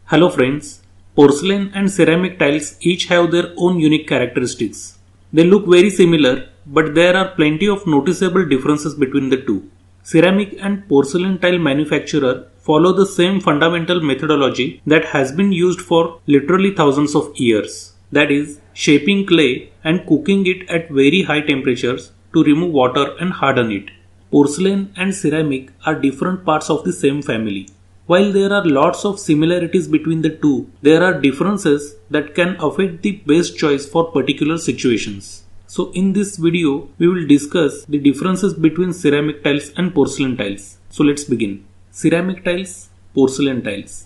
Hello friends, porcelain and ceramic tiles each have their own unique characteristics. They look very similar, but there are plenty of noticeable differences between the two. Ceramic and porcelain tile manufacturer follow the same fundamental methodology that has been used for literally thousands of years. That is, shaping clay and cooking it at very high temperatures to remove water and harden it. Porcelain and ceramic are different parts of the same family. While there are lots of similarities between the two, there are differences that can affect the best choice for particular situations. So in this video, we will discuss the differences between ceramic tiles and porcelain tiles. So let's begin. Ceramic tiles, porcelain tiles.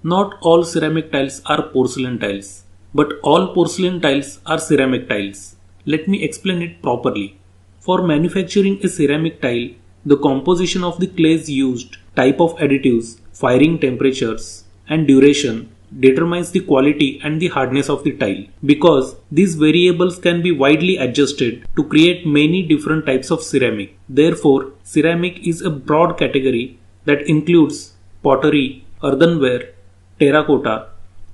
Not all ceramic tiles are porcelain tiles, but all porcelain tiles are ceramic tiles. Let me explain it properly. For manufacturing a ceramic tile, the composition of the clays used, type of additives, firing temperatures, and duration determines the quality and the hardness of the tile, because these variables can be widely adjusted to create many different types of ceramic. Therefore, ceramic is a broad category that includes pottery, earthenware, terracotta,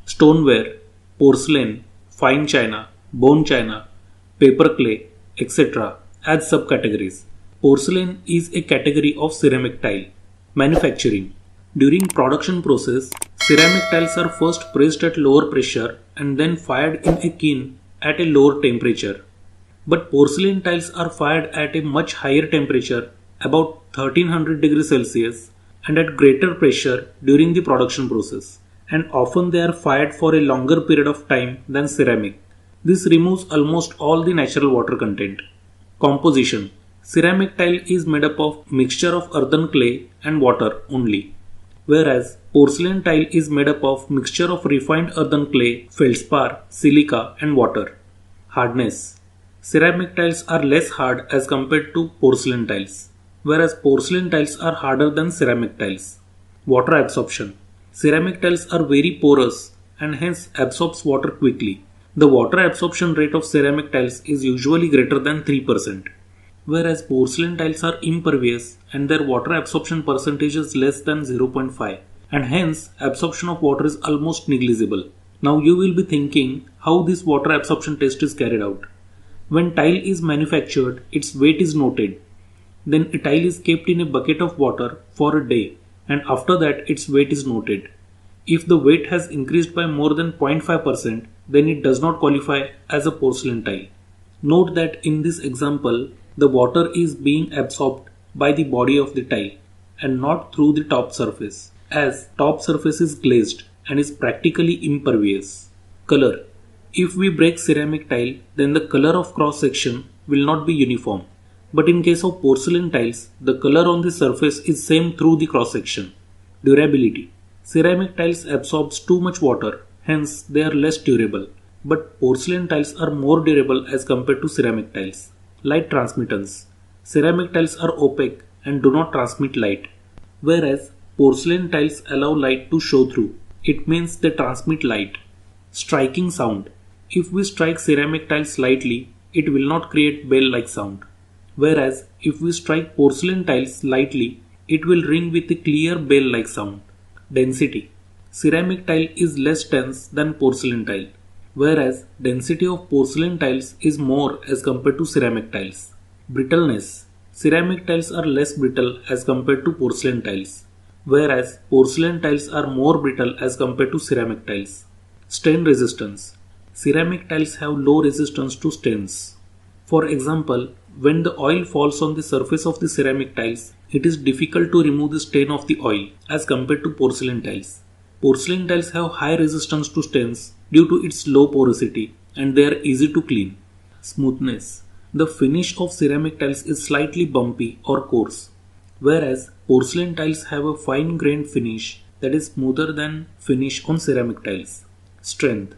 stoneware, porcelain, fine china, bone china, paper clay, etc. as subcategories. Porcelain is a category of ceramic tile. Manufacturing. During production process, ceramic tiles are first pressed at lower pressure and then fired in a kiln at a lower temperature. But porcelain tiles are fired at a much higher temperature, about 1300 degrees Celsius, and at greater pressure during the production process. And often they are fired for a longer period of time than ceramic. This removes almost all the natural water content. Composition. Ceramic tile is made up of mixture of earthen clay and water only, whereas porcelain tile is made up of mixture of refined earthen clay, feldspar, silica and water. Hardness. Ceramic tiles are less hard as compared to porcelain tiles, whereas porcelain tiles are harder than ceramic tiles. Water absorption. Ceramic tiles are very porous and hence absorbs water quickly. The water absorption rate of ceramic tiles is usually greater than 3%. Whereas porcelain tiles are impervious and their water absorption percentage is less than 0.5, and hence absorption of water is almost negligible. Now you will be thinking how this water absorption test is carried out. When tile is manufactured, its weight is noted. Then a tile is kept in a bucket of water for a day, and after that its weight is noted. If the weight has increased by more than 0.5%, then it does not qualify as a porcelain tile. Note that in this example, the water is being absorbed by the body of the tile and not through the top surface, as top surface is glazed and is practically impervious. Color. If we break ceramic tile, then the color of cross section will not be uniform. But in case of porcelain tiles, the color on the surface is same through the cross section. Durability. Ceramic tiles absorbs too much water, hence they are less durable. But porcelain tiles are more durable as compared to ceramic tiles. Light transmittance. Ceramic tiles are opaque and do not transmit light, whereas porcelain tiles allow light to show through. It means they transmit light. Striking sound. If we strike ceramic tiles lightly, it will not create bell-like sound, whereas if we strike porcelain tiles lightly, it will ring with a clear bell-like sound. Density. Ceramic tile is less dense than porcelain tile, whereas density of porcelain tiles is more as compared to ceramic tiles. Brittleness. Ceramic tiles are less brittle as compared to porcelain tiles, whereas porcelain tiles are more brittle as compared to ceramic tiles. Stain resistance. Ceramic tiles have low resistance to stains. For example, when the oil falls on the surface of the ceramic tiles, it is difficult to remove the stain of the oil as compared to porcelain tiles. Porcelain tiles have high resistance to stains due to its low porosity and they are easy to clean. Smoothness. The finish of ceramic tiles is slightly bumpy or coarse, whereas porcelain tiles have a fine-grained finish that is smoother than finish on ceramic tiles. Strength.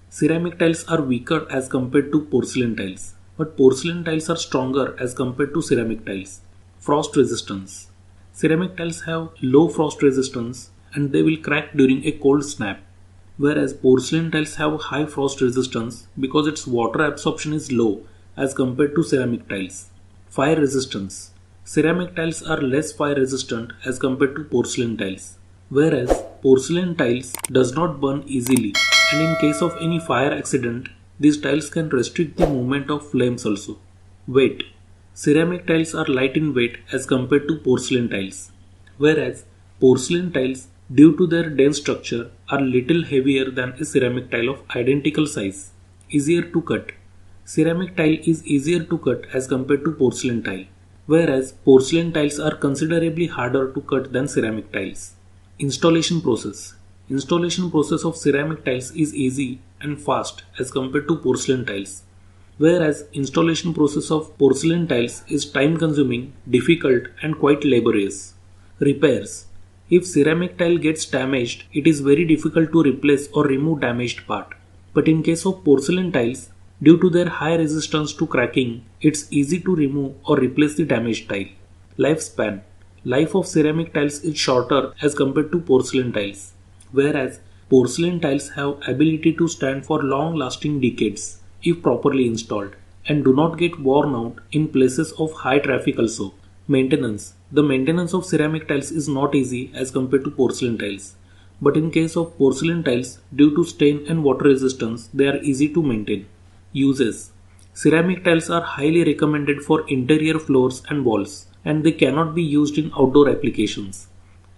Ceramic tiles are weaker as compared to porcelain tiles, but porcelain tiles are stronger as compared to ceramic tiles. Frost resistance. Ceramic tiles have low frost resistance and they will crack during a cold snap, whereas porcelain tiles have high frost resistance because its water absorption is low as compared to ceramic tiles. Fire resistance. Ceramic tiles are less fire resistant as compared to porcelain tiles, whereas Porcelain tiles does not burn easily, and in case of any fire accident, these tiles can restrict the movement of flames also. Weight. Ceramic tiles are light in weight as compared to porcelain tiles, whereas porcelain tiles, due to their dense structure, are little heavier than a ceramic tile of identical size. Easier to cut. Ceramic tile is easier to cut as compared to porcelain tile, whereas porcelain tiles are considerably harder to cut than ceramic tiles. Installation process. Installation process of ceramic tiles is easy and fast as compared to porcelain tiles, whereas installation process of porcelain tiles is time consuming, difficult and quite laborious. Repairs. If ceramic tile gets damaged, it is very difficult to replace or remove damaged part. But in case of porcelain tiles, due to their high resistance to cracking, it's easy to remove or replace the damaged tile. Lifespan. Life of ceramic tiles is shorter as compared to porcelain tiles, whereas porcelain tiles have ability to stand for long lasting decades if properly installed and do not get worn out in places of high traffic also. Maintenance. The maintenance of ceramic tiles is not easy as compared to porcelain tiles, but in case of porcelain tiles, due to stain and water resistance, they are easy to maintain. Uses. Ceramic tiles are highly recommended for interior floors and walls, and they cannot be used in outdoor applications.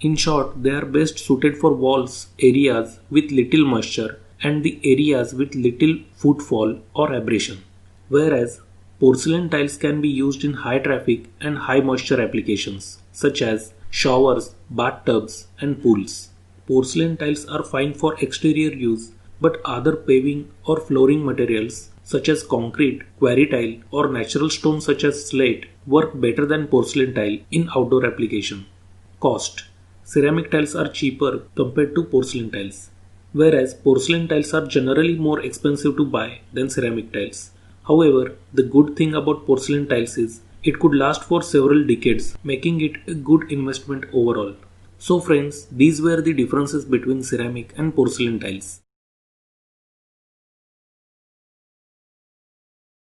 In short, they are best suited for walls areas with little moisture and the areas with little footfall or abrasion, whereas porcelain tiles can be used in high traffic and high moisture applications such as showers, bathtubs and pools. Porcelain tiles are fine for exterior use, but other paving or flooring materials such as concrete, quarry tile or natural stone such as slate work better than porcelain tile in outdoor application. Cost. Ceramic tiles are cheaper compared to porcelain tiles, whereas porcelain tiles are generally more expensive to buy than ceramic tiles. However, the good thing about porcelain tiles is it could last for several decades, making it a good investment overall. So friends, these were the differences between ceramic and porcelain tiles.